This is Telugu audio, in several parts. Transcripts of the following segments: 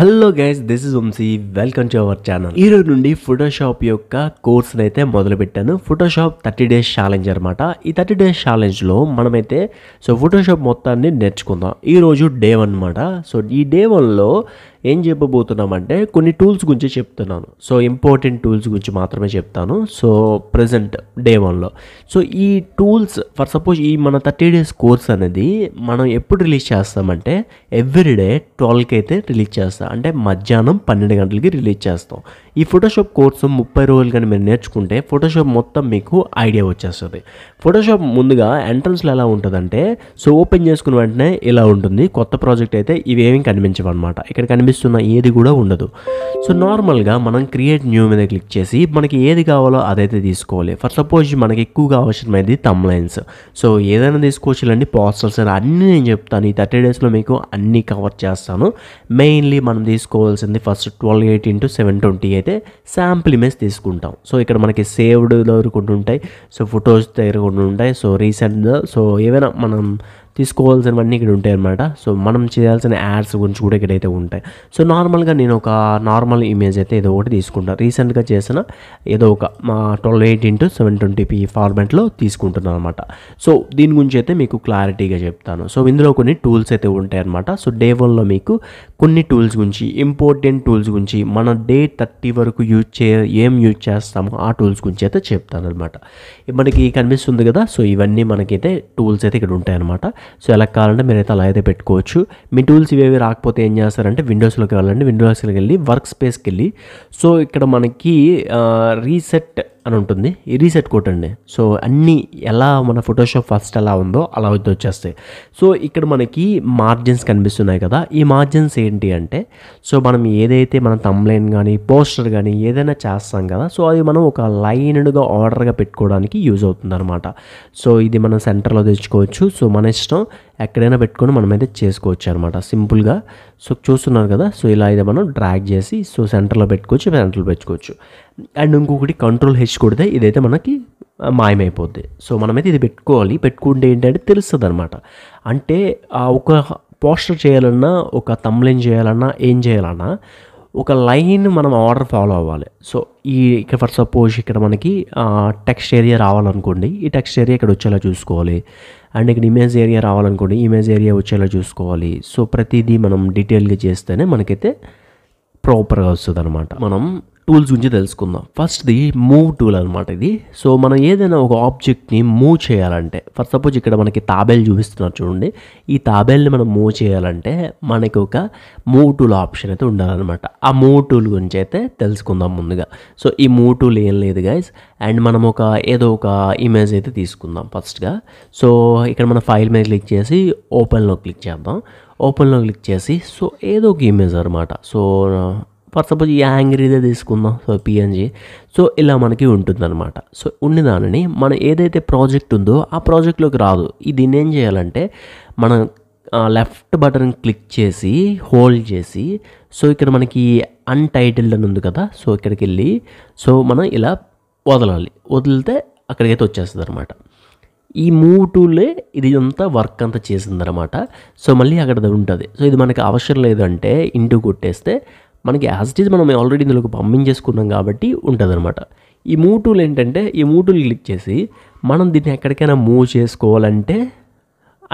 Hello guys, this is Vamshi. Welcome to our channel. ఈ రోజు నుండి ఫోటోషాప్ యొక్క కోర్స్ అయితే మొదలు పెట్టాను. ఫోటోషాప్ 30 days ఛాలెంజ్ అనమాట. ఈ 30 days ఛాలెంజ్లో మనమైతే ఫోటోషాప్ మొత్తాన్ని నేర్చుకుందాం. ఈ రోజు డే 1 అనమాట. ఈ డే 1లో ఏం చెప్పబోతున్నామంటే కొన్ని టూల్స్ గురించి చెప్తున్నాను. ఇంపార్టెంట్ టూల్స్ గురించి మాత్రమే చెప్తాను. ప్రజెంట్ డే 1లో ఈ టూల్స్ ఫర్ సపోజ్ ఈ మన 30 days కోర్స్ అనేది మనం ఎప్పుడు రిలీజ్ చేస్తామంటే ఎవ్రీడే 12కి అయితే రిలీజ్ చేస్తాం. అంటే మధ్యాహ్నం 12 గంటలకి రిలీజ్ చేస్తాం. ఈ ఫోటోషాప్ కోర్సు 30 రోజులు కానీ మీరు నేర్చుకుంటే ఫోటోషాప్ మొత్తం మీకు ఐడియా వచ్చేస్తుంది. ఫోటోషాప్ ముందుగా ఎంట్రన్స్లో ఎలా ఉంటుందంటే ఓపెన్ చేసుకున్న వెంటనే ఇలా ఉంటుంది. కొత్త ప్రాజెక్ట్ అయితే ఇవేమీ కనిపించవు అనమాట. ఇక్కడ కనిపిస్తున్న ఏది కూడా ఉండదు. నార్మల్గా మనం క్రియేట్ న్యూ మీద క్లిక్ చేసి మనకి ఏది కావాలో అదైతే తీసుకోవాలి. ఫర్ సపోజ్ మనకి ఎక్కువగా అవసరమైంది థంబ్నైల్స్. ఏదైనా తీసుకోవచ్చు, ఇలాంటి పోస్టర్స్ అని అన్నీ నేను చెప్తాను. ఈ 30 daysలో మీకు అన్నీ కవర్ చేస్తాను. మెయిన్లీ మనం తీసుకోవాల్సింది ఫస్ట్ 1280x720 అయితే శాంపుల్ ఇమేజ్ తీసుకుంటాం. ఇక్కడ మనకి సేవ్డ్ దగ్గర కొన్ని ఉంటాయి, ఫొటోస్ దగ్గర కొన్ని ఉంటాయి, రీసెంట్ ఏవైనా మనం తీసుకోవాల్సినవన్నీ ఇక్కడ ఉంటాయి అన్నమాట. మనం చేయాల్సిన యాడ్స్ గురించి కూడా ఇక్కడైతే ఉంటాయి. నార్మల్గా నేను ఒక నార్మల్ ఇమేజ్ అయితే ఏదో ఒకటి తీసుకుంటాను. రీసెంట్గా చేసిన ఏదో ఒక 1280x720p ఫార్మాట్లో తీసుకుంటున్నాను అనమాట. దీని గురించి అయితే మీకు క్లారిటీగా చెప్తాను. ఇందులో కొన్ని టూల్స్ అయితే ఉంటాయి అనమాట. డే 1లో మీకు కొన్ని టూల్స్ గురించి, ఇంపార్టెంట్ టూల్స్ గురించి, మన డే 30 వరకు ఏం యూజ్ చేస్తామో ఆ టూల్స్ గురించి అయితే చెప్తాను అనమాట. మనకి కనిపిస్తుంది కదా, ఇవన్నీ మనకైతే టూల్స్ అయితే ఇక్కడ ఉంటాయి అనమాట. ఎలా కావాలంటే మీరైతే అలా అయితే పెట్టుకోవచ్చు. మీ టూల్స్ ఇవేవి రాకపోతే ఏం చేస్తారంటే విండోస్లోకి వెళ్ళండి. విండోస్లోకి వెళ్ళి వర్క్ స్పేస్కి వెళ్ళి ఇక్కడ మనకి రీసెట్ అని ఉంటుంది. ఈ రీసెట్ కొట్టండి. అన్నీ ఎలా మన ఫోటోషాప్ ఫస్ట్ ఎలా ఉందో అలా అయితే వచ్చేస్తాయి. ఇక్కడ మనకి మార్జిన్స్ కనిపిస్తున్నాయి కదా. ఈ మార్జిన్స్ ఏంటి అంటే మనం ఏదైతే మన థంబ్నైల్ కానీ పోస్టర్ కానీ ఏదైనా చేస్తాం కదా, అది మనం ఒక లైన్డ్గా ఆర్డర్గా పెట్టుకోవడానికి యూజ్ అవుతుంది అనమాట. ఇది మనం సెంటర్లో తెచ్చుకోవచ్చు. మన ఇష్టం ఎక్కడైనా పెట్టుకొని మనమైతే చేసుకోవచ్చు అనమాట సింపుల్గా. చూస్తున్నారు కదా, ఇలా అయితే మనం డ్రాగ్ చేసి సెంటర్లో పెట్టుకోవచ్చు. అండ్ ఇంకొకటి Ctrl+H కొడితే ఇదైతే మనకి మాయమైపోద్ది. మనమైతే ఇది పెట్టుకోవాలి. పెట్టుకుంటే ఏంటంటే తెలుస్తుంది అనమాట. అంటే ఒక పోస్టర్ చేయాలన్నా, ఒక థంబ్నైల్ చేయాలన్నా, ఏం చేయాలన్నా ఒక లైన్ మనం ఆర్డర్ ఫాలో అవ్వాలి. ఇక్కడ ఫర్ సపోజ్ ఇక్కడ మనకి టెక్స్ట్ ఏరియా రావాలనుకోండి, ఈ టెక్స్ట్ ఏరియా ఇక్కడ వచ్చేలా చూసుకోవాలి. అండ్ ఇక్కడ ఇమేజ్ ఏరియా రావాలనుకోండి, ఇమేజ్ ఏరియా వచ్చేలా చూసుకోవాలి. ప్రతిదీ మనం డీటెయిల్గా చేస్తేనే మనకైతే ప్రాపర్గా వస్తుంది అనమాట. మనం టూల్స్ గురించి తెలుసుకుందాం. ఫస్ట్ది మూవ్ టూల్ అనమాట. ఇది మనం ఏదైనా ఒక ఆబ్జెక్ట్ని మూవ్ చేయాలంటే, ఫర్ సపోజ్ ఇక్కడ మనకి తాబేలు చూపిస్తున్నారు చూడండి, ఈ తాబేల్ని మనం మూవ్ చేయాలంటే మనకి ఒక మూవ్ టూల్ ఆప్షన్ అయితే ఉండాలన్నమాట. ఆ మూవ్ టూల్ గురించి అయితే తెలుసుకుందాం ముందుగా. ఈ మూవ్ టూల్ ఏం లేదు గైస్. అండ్ మనం ఏదో ఒక ఇమేజ్ అయితే తీసుకుందాం ఫస్ట్గా. ఇక్కడ మన ఫైల్ మీద క్లిక్ చేసి ఓపెన్లో క్లిక్ చేద్దాం. ఓపెన్లో క్లిక్ చేసి ఏదో ఒక ఇమేజ్ అనమాట. ఫర్ సపోజ్ ఈ యాంగ్రీదే తీసుకుందాం, PNG. ఇలా మనకి ఉంటుందన్నమాట. ఉన్న దానిని మనం ఏదైతే ప్రాజెక్ట్ ఉందో ఆ ప్రాజెక్ట్లోకి రాదు. దీన్ని ఏం చేయాలంటే మనం లెఫ్ట్ బటన్ క్లిక్ చేసి హోల్డ్ చేసి ఇక్కడ మనకి అన్టైటిల్డ్ అని ఉంది కదా, ఇక్కడికి వెళ్ళి మనం ఇలా వదలాలి. వదిలితే అక్కడికైతే వచ్చేస్తుంది అనమాట. ఈ మూవ్ టూలే ఇది అంతా వర్క్ అంతా చేసిందనమాట. మళ్ళీ అక్కడ ఉంటుంది. ఇది మనకి అవసరం లేదంటే ఇంటూ కొట్టేస్తే మనకి యాజ్ ఇట్ ఈజ్ మనం ఆల్రెడీ ఇందులోకి పంపించేసుకున్నాం కాబట్టి ఉంటుంది అనమాట. ఈ మూవ్ టూల్ ఏంటంటే, ఈ మూవ్ టూల్ క్లిక్ చేసి మనం దీన్ని ఎక్కడికైనా మూవ్ చేసుకోవాలంటే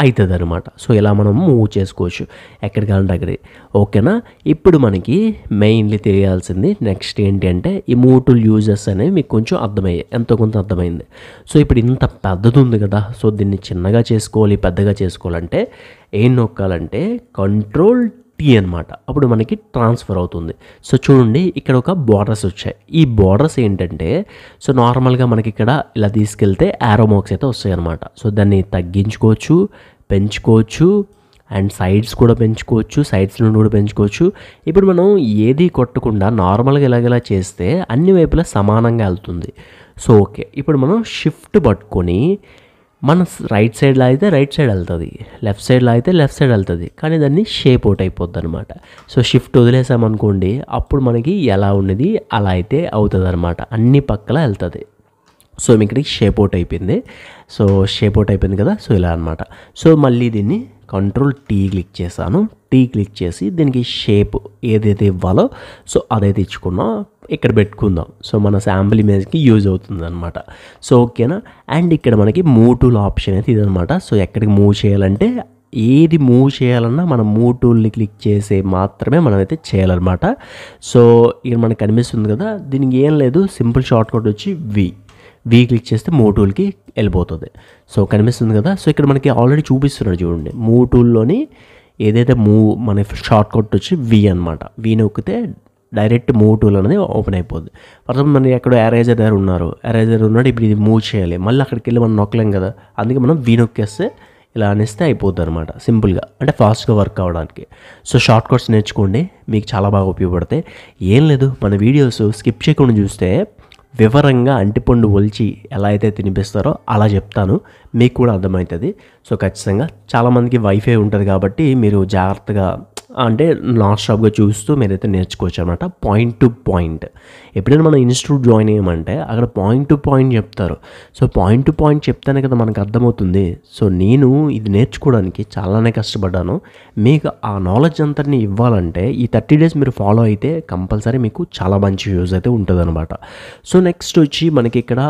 అవుతుంది అనమాట. ఇలా మనం మూవ్ చేసుకోవచ్చు ఎక్కడికంటే అక్కడికి. ఓకేనా? ఇప్పుడు మనకి మెయిన్లీ తెలియాల్సింది నెక్స్ట్ ఏంటి అంటే ఈ మూవ్ టూల్ యూజెస్ అనేవి మీకు కొంచెం అర్థమయ్యాయి, ఎంతో కొంత అర్థమైంది. ఇప్పుడు ఇంత పెద్దది ఉంది కదా, దీన్ని చిన్నగా చేసుకోవాలి, పెద్దగా చేసుకోవాలంటే ఏం నొక్కాలంటే Ctrl+T అనమాట. అప్పుడు మనకి ట్రాన్స్ఫర్ అవుతుంది. చూడండి ఇక్కడ ఒక బార్డర్స్ వచ్చాయి. ఈ బార్డర్స్ ఏంటంటే నార్మల్గా మనకి ఇక్కడ ఇలా తీసుకెళ్తే యారో మార్క్స్ అయితే వస్తాయి అనమాట. దాన్ని తగ్గించుకోవచ్చు, పెంచుకోవచ్చు, అండ్ సైడ్స్ కూడా పెంచుకోవచ్చు, సైడ్స్ నుండి కూడా పెంచుకోవచ్చు. ఇప్పుడు మనం ఏది కొట్టకుండా నార్మల్గా ఇలాగలా చేస్తే అన్ని వైపులా సమానంగా వెళ్తుంది. ఓకే, ఇప్పుడు మనం షిఫ్ట్ పట్టుకొని మన రైట్ సైడ్లో అయితే రైట్ సైడ్ వెళ్తుంది, లెఫ్ట్ సైడ్లో అయితే లెఫ్ట్ సైడ్ వెళ్తుంది, కానీ దాన్ని షేప్ అవుట్ అయిపోద్ది అనమాట. షిఫ్ట్ వదిలేసామనుకోండి, అప్పుడు మనకి ఎలా ఉన్నది అలా అయితే అవుతుంది అనమాట, అన్ని పక్కల వెళ్తుంది. మీకు షేప్ అవుట్ అయిపోయింది. షేప్ అవుట్ అయిపోయింది కదా, ఇలా అనమాట. మళ్ళీ దీన్ని కంట్రోల్ టీ క్లిక్ చేశాను. టీ క్లిక్ చేసి దీనికి షేప్ ఏదైతే ఇవ్వాలో సో అదైతే ఇచ్చుకున్నాం, ఇక్కడ పెట్టుకుందాం. సో మన శాంపుల్ ఇమేజ్కి యూజ్ అవుతుంది అనమాట. సో ఓకేనా. అండ్ ఇక్కడ మనకి మూవ్ టూల్ ఆప్షన్ అయితే ఇదనమాట. సో ఎక్కడికి మూవ్ చేయాలంటే ఏది మూవ్ చేయాలన్నా మనం మూవ్ టూల్ని క్లిక్ చేసే మాత్రమే మనమైతే చేయాలన్నమాట. సో ఇక్కడ మనకు కనిపిస్తుంది కదా, దీనికి ఏం లేదు, సింపుల్ షార్ట్ కట్ వచ్చి వి క్లిక్ చేస్తే మూవ్ టూల్కి వెళ్ళిపోతుంది. సో కనిపిస్తుంది కదా. సో ఇక్కడ మనకి ఆల్రెడీ చూపిస్తున్నాడు చూడండి, మూవ్ టూల్లోని ఏదైతే మన షార్ట్ కట్ వచ్చి వి అనమాట. వి నొక్కితే డైరెక్ట్ మూవ్ టూల్ అనేది ఓపెన్ అయిపోద్ది. ఫర్ ఎగ్జాంపుల్ మనం ఎక్కడో ఎరేజర్ ఉన్నాడు, ఇప్పుడు ఇది మూవ్ చేయాలి, మళ్ళీ అక్కడికి వెళ్ళి మనం నొక్కలేం కదా, అందుకే మనం వి నొక్కేస్తే ఇలా అనిస్తే అయిపోద్ది అనమాట, సింపుల్గా, అంటే ఫాస్ట్గా వర్క్ అవ్వడానికి. సో షార్ట్ కట్స్ నేర్చుకోండి, మీకు చాలా బాగా ఉపయోగపడతాయి. ఏం లేదు, మన వీడియోస్ స్కిప్ చేయకుండా చూస్తే వివరంగా అంటిపండు ఒలిచి ఎలా అయితే తినిపిస్తారో అలా చెప్తాను, మీకు కూడా అర్థమవుతుంది. సో ఖచ్చితంగా చాలామందికి వైఫై ఉంటుంది కాబట్టి మీరు జాగ్రత్తగా అంటే నాన్ స్టాప్గా చూస్తూ మీరైతే నేర్చుకోవచ్చు అనమాట. Point to point. ఎప్పుడైనా మనం ఇన్స్టిట్యూట్ జాయిన్ అయ్యామంటే అక్కడ పాయింట్ టు పాయింట్ చెప్తారు. సో పాయింట్ టు పాయింట్ చెప్తానే కదా మనకు అర్థమవుతుంది. సో నేను ఇది నేర్చుకోవడానికి చాలానే కష్టపడ్డాను. మీకు ఆ నాలెడ్జ్ అంతటిని ఇవ్వాలంటే ఈ 30 days మీరు ఫాలో అయితే కంపల్సరీ మీకు చాలా మంచి యూజ్ అయితే ఉంటుంది అనమాట. సో నెక్స్ట్ వచ్చి మనకి ఇక్కడ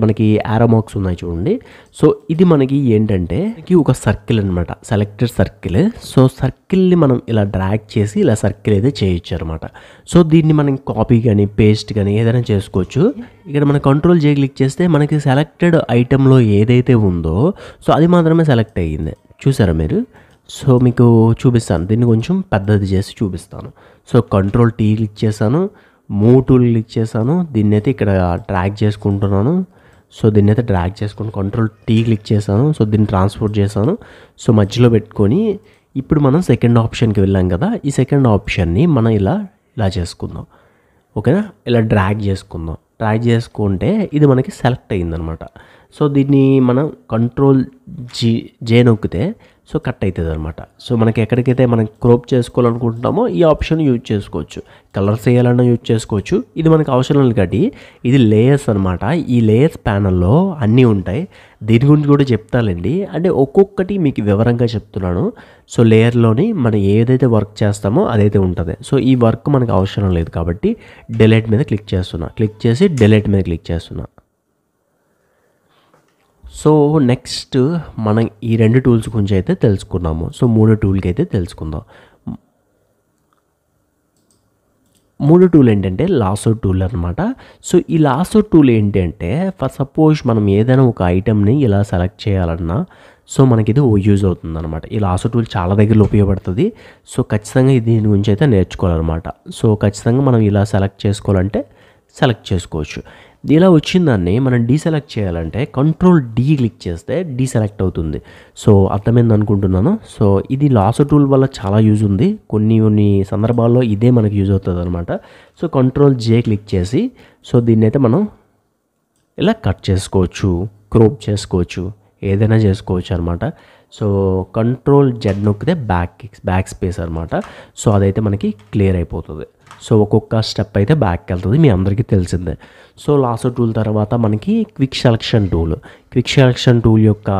మనకి యారో మార్క్స్ ఉన్నాయి చూడండి. సో ఇది మనకి ఏంటంటే ఒక సర్కిల్ అనమాట, సెలెక్టెడ్ సర్కిల్. సో సర్కిల్ని మనం ఇలా డ్రాగ్ చేసి ఇలా సర్కిల్ అయితే చేయొచ్చు అనమాట. సో దీన్ని మనం కాపీ కానీ పేస్ట్ కానీ ఏదైనా చేసుకోవచ్చు. ఇక్కడ మన కంట్రోల్ జే క్లిక్ చేస్తే మనకి సెలెక్టెడ్ ఐటెంలో ఏదైతే ఉందో సో అది మాత్రమే సెలెక్ట్ అయ్యింది, చూసారా మీరు. సో మీకు చూపిస్తాను, దీన్ని కొంచెం పెద్దది చేసి చూపిస్తాను. సో కంట్రోల్ టీ క్లిక్ చేశాను, మూవ్ టూల్ క్లిక్ చేశాను, దీన్ని అయితే ఇక్కడ డ్రాగ్ చేసుకుంటున్నాను. సో దీన్ని అయితే డ్రాగ్ చేసుకుని కంట్రోల్ టీ క్లిక్ చేశాను. సో దీన్ని ట్రాన్స్పోర్ట్ చేశాను. సో మధ్యలో పెట్టుకొని ఇప్పుడు మనం సెకండ్ ఆప్షన్కి వెళ్ళాం కదా, ఈ సెకండ్ ఆప్షన్ని మనం ఇలా చేసుకుందాం, ఓకేనా. ఇలా డ్రాగ్ చేసుకుంటే ఇది మనకి సెలెక్ట్ అయ్యిందనమాట. సో దీన్ని మనం కంట్రోల్ జే నొక్కితే సో కట్ అవుతుంది అనమాట. సో మనకి ఎక్కడికైతే మనం క్రోప్ చేసుకోవాలనుకుంటున్నామో ఈ ఆప్షన్ యూజ్ చేసుకోవచ్చు, కలర్స్ వేయాలన్నా యూజ్ చేసుకోవచ్చు. ఇది మనకు అవసరం లేదు కాబట్టి ఇది లేయర్స్ అనమాట. ఈ లేయర్స్ ప్యానల్లో అన్నీ ఉంటాయి, దీని గురించి కూడా చెప్తానండి, అంటే ఒక్కొక్కటి మీకు వివరంగా చెప్తున్నాను. సో లేయర్లోని మనం ఏదైతే వర్క్ చేస్తామో అదైతే ఉంటుంది. సో ఈ వర్క్ మనకు అవసరం లేదు కాబట్టి డిలీట్ మీద క్లిక్ చేసి డిలీట్ మీద క్లిక్ చేస్తున్నా. సో నెక్స్ట్ మనం ఈ 2 టూల్స్ గురించి అయితే తెలుసుకున్నాము. సో 3 టూల్కి అయితే తెలుసుకుందాం. 3 టూల్ ఏంటంటే లాసో టూల్ అనమాట. సో ఈ లాసో టూల్ ఏంటంటే ఫర్ సపోజ్ మనం ఏదైనా ఒక ఐటెంని ఇలా సెలెక్ట్ చేయాలన్నా సో మనకి ఇది యూజ్ అవుతుంది అనమాట. ఈ లాసో టూల్ చాలా దగ్గరలో ఉపయోగపడుతుంది. సో ఖచ్చితంగా దీని గురించి అయితే నేర్చుకోవాలన్నమాట. సో ఖచ్చితంగా మనం ఇలా సెలెక్ట్ చేసుకోవాలంటే సెలెక్ట్ చేసుకోవచ్చు. ఇలా వచ్చిందాన్ని మనం డీసెలెక్ట్ చేయాలంటే కంట్రోల్ డి క్లిక్ చేస్తే డీసెలెక్ట్ అవుతుంది. సో అర్థమైంది అనుకుంటున్నాను. సో ఇది లాసో టూల్ వల్ల చాలా యూజ్ ఉంది, కొన్ని సందర్భాల్లో ఇదే మనకు యూజ్ అవుతుంది అనమాట. సో కంట్రోల్ జే క్లిక్ చేసి సో దీన్ని అయితే మనం ఇలా కట్ చేసుకోవచ్చు, క్రోప్ చేసుకోవచ్చు, ఏదైనా చేసుకోవచ్చు అనమాట. సో కంట్రోల్ జెడ్ నొక్కితే బ్యాక్ స్పేస్ అనమాట. సో అదైతే మనకి క్లియర్ అయిపోతుంది. సో ఒక్కొక్క స్టెప్ అయితే బ్యాక్కి వెళ్తుంది, మీ అందరికీ తెలిసిందే. సో లాసో టూల్ తర్వాత మనకి క్విక్ సెలక్షన్ టూల్ యొక్క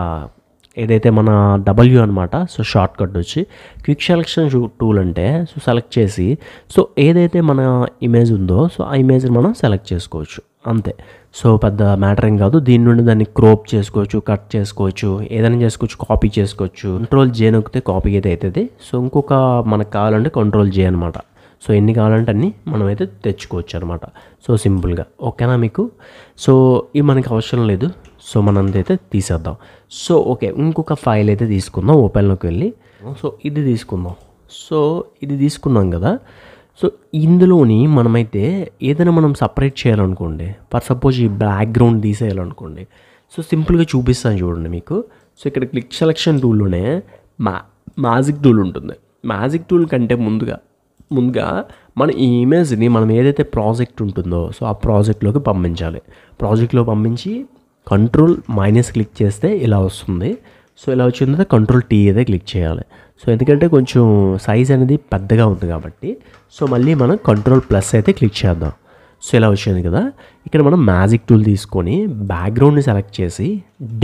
ఏదైతే మన డబ్ల్యూ అనమాట. సో షార్ట్ కట్ వచ్చి క్విక్ సెలక్షన్ టూల్ అంటే సో సెలెక్ట్ చేసి సో ఏదైతే మన ఇమేజ్ ఉందో సో ఆ ఇమేజ్ని మనం సెలెక్ట్ చేసుకోవచ్చు అంతే. సో పెద్ద మ్యాటర్ ఏం కాదు. దీని నుండి దాన్ని క్రోప్ చేసుకోవచ్చు, కట్ చేసుకోవచ్చు, ఏదైనా చేసుకోవచ్చు, కాపీ చేసుకోవచ్చు. కంట్రోల్ జే నొక్కితే కాపీ అయితే అవుతుంది. సో ఇంకొక మనకు కావాలంటే కంట్రోల్ జే అనమాట. సో ఎన్ని కావాలంటే అన్నీ మనమైతే తెచ్చుకోవచ్చు అనమాట. సో సింపుల్గా ఓకేనా మీకు. సో ఇది మనకి అవసరం లేదు. సో మనందైతే తీసేద్దాం. సో ఓకే, ఇంకొక ఫైల్ అయితే తీసుకుందాం, ఓపెన్లోకి వెళ్ళి. సో ఇది తీసుకున్నాం కదా. సో ఇందులోని మనమైతే ఏదైనా మనం సపరేట్ చేయాలనుకోండి, ఫర్ సపోజ్ ఈ బ్యాక్గ్రౌండ్ తీసేయాలనుకోండి. సో సింపుల్గా చూపిస్తాను చూడండి మీకు. సో ఇక్కడ క్లిక్ సెలెక్షన్ టూల్లోనే మ్యాజిక్ టూల్ ఉంటుంది. మ్యాజిక్ టూల్ కంటే ముందుగా మన ఈ ఇమేజ్ని మనం ఏదైతే ప్రాజెక్ట్ ఉంటుందో సో ఆ ప్రాజెక్ట్లోకి పంపించి కంట్రోల్ మైనస్ క్లిక్ చేస్తే ఇలా వస్తుంది. సో ఇలా వచ్చిన తర్వాత కంట్రోల్ టీ అయితే క్లిక్ చేయాలి. సో ఎందుకంటే కొంచెం సైజ్ అనేది పెద్దగా ఉంది కాబట్టి సో మళ్ళీ మనం కంట్రోల్ ప్లస్ అయితే క్లిక్ చేద్దాం. సో ఇలా వచ్చింది కదా. ఇక్కడ మనం మ్యాజిక్ టూల్ తీసుకొని బ్యాక్గ్రౌండ్ని సెలెక్ట్ చేసి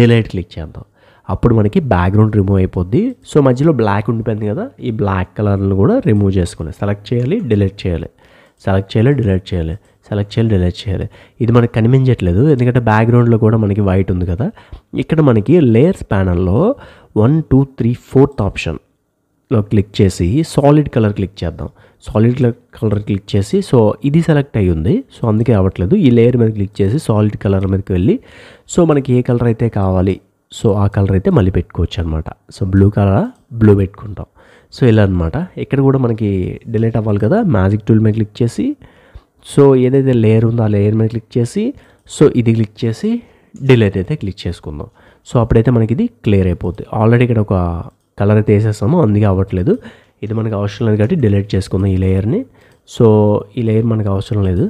డిలీట్ క్లిక్ చేద్దాం. అప్పుడు మనకి బ్యాక్గ్రౌండ్ రిమూవ్ అయిపోద్ది. సో మధ్యలో బ్లాక్ ఉండిపోయింది కదా, ఈ బ్లాక్ కలర్ని కూడా రిమూవ్ చేసుకోవాలి. సెలెక్ట్ చేయాలి, డిలీట్ చేయాలి, సెలెక్ట్ చేయాలి, డిలీట్ చేయాలి, సెలెక్ట్ చేయాలి, డిలీట్ చేయాలి. ఇది మనకి కనిపించట్లేదు ఎందుకంటే బ్యాక్గ్రౌండ్లో కూడా మనకి వైట్ ఉంది కదా. ఇక్కడ మనకి లేయర్స్ ప్యానల్లో 1 2 3 4th ఆప్షన్లో క్లిక్ చేసి సాలిడ్ కలర్ క్లిక్ చేద్దాం. సాలిడ్ కలర్ క్లిక్ చేసి సో ఇది సెలెక్ట్ అయ్యి ఉంది, సో అందుకే అవ్వట్లేదు. ఈ లేయర్ మీద క్లిక్ చేసి సాలిడ్ కలర్ మీదకి వెళ్ళి సో మనకి ఏ కలర్ అయితే కావాలి సో ఆ కలర్ అయితే మళ్ళీ పెట్టుకోవచ్చు అనమాట. సో బ్లూ కలర్ బ్లూ పెట్టుకుంటాం. సో ఇలా అనమాట. ఇక్కడ కూడా మనకి డిలీట్ అవ్వాలి కదా, మ్యాజిక్ టూల్ మీద క్లిక్ చేసి సో ఏదైతే లేయర్ ఉందో ఆ లేయర్ మీద క్లిక్ చేసి సో ఇది క్లిక్ చేసి డిలీట్ అయితే క్లిక్ చేసుకుందాం. సో అప్పుడైతే మనకి ఇది క్లియర్ అయిపోద్ది. ఆల్రెడీ ఇక్కడ ఒక కలర్ అయితే వేసేస్తాము, అందుకే అవ్వట్లేదు. ఇది మనకు అవసరం లేదు కాబట్టి డిలీట్ చేసుకుందాం ఈ లేయర్ని. సో ఈ లేయర్ మనకు అవసరం లేదు.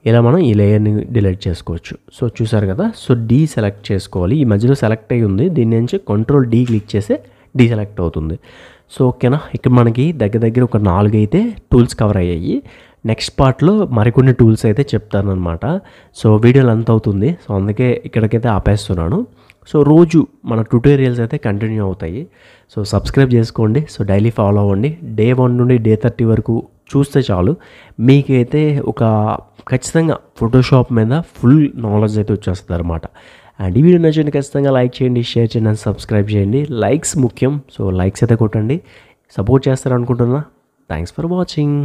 ఇలా మనం ఈ లేయర్ని డిలీట్ చేసుకోవచ్చు. సో చూసారు కదా. సో డీ సెలెక్ట్ చేసుకోవాలి. ఈ మధ్యలో సెలెక్ట్ అయ్యి ఉంది, దీని నుంచి కంట్రోల్ డీ క్లిక్ చేస్తే డీసెలెక్ట్ అవుతుంది. సో ఓకేనా. ఇక్కడ మనకి దగ్గర ఒక 4 అయితే టూల్స్ కవర్ అయ్యాయి. నెక్స్ట్ పార్ట్లో మరికొన్ని టూల్స్ అయితే చెప్తానమాట. సో వీడియోలు అంత అవుతుంది, సో అందుకే ఇక్కడికైతే ఆపేస్తున్నాను. సో రోజు మన ట్యుటోరియల్స్ అయితే కంటిన్యూ అవుతాయి. సో సబ్స్క్రైబ్ చేసుకోండి. సో డైలీ ఫాలో అవ్వండి. డే 1 నుండి డే 30 వరకు చూస్తే చాలు, మీకైతే ఒక ఖచ్చితంగా ఫోటోషాప్ మీద ఫుల్ నాలెడ్జ్ అయితే వచ్చేస్తుంది అనమాట. అండ్ ఈ వీడియో నచ్చింది ఖచ్చితంగా లైక్ చేయండి, షేర్ చేయండి అండ్ సబ్స్క్రైబ్ చేయండి. లైక్స్ ముఖ్యం, సో లైక్స్ అయితే కొట్టండి. సపోర్ట్ చేస్తారనుకుంటున్నా. Thanks for watching.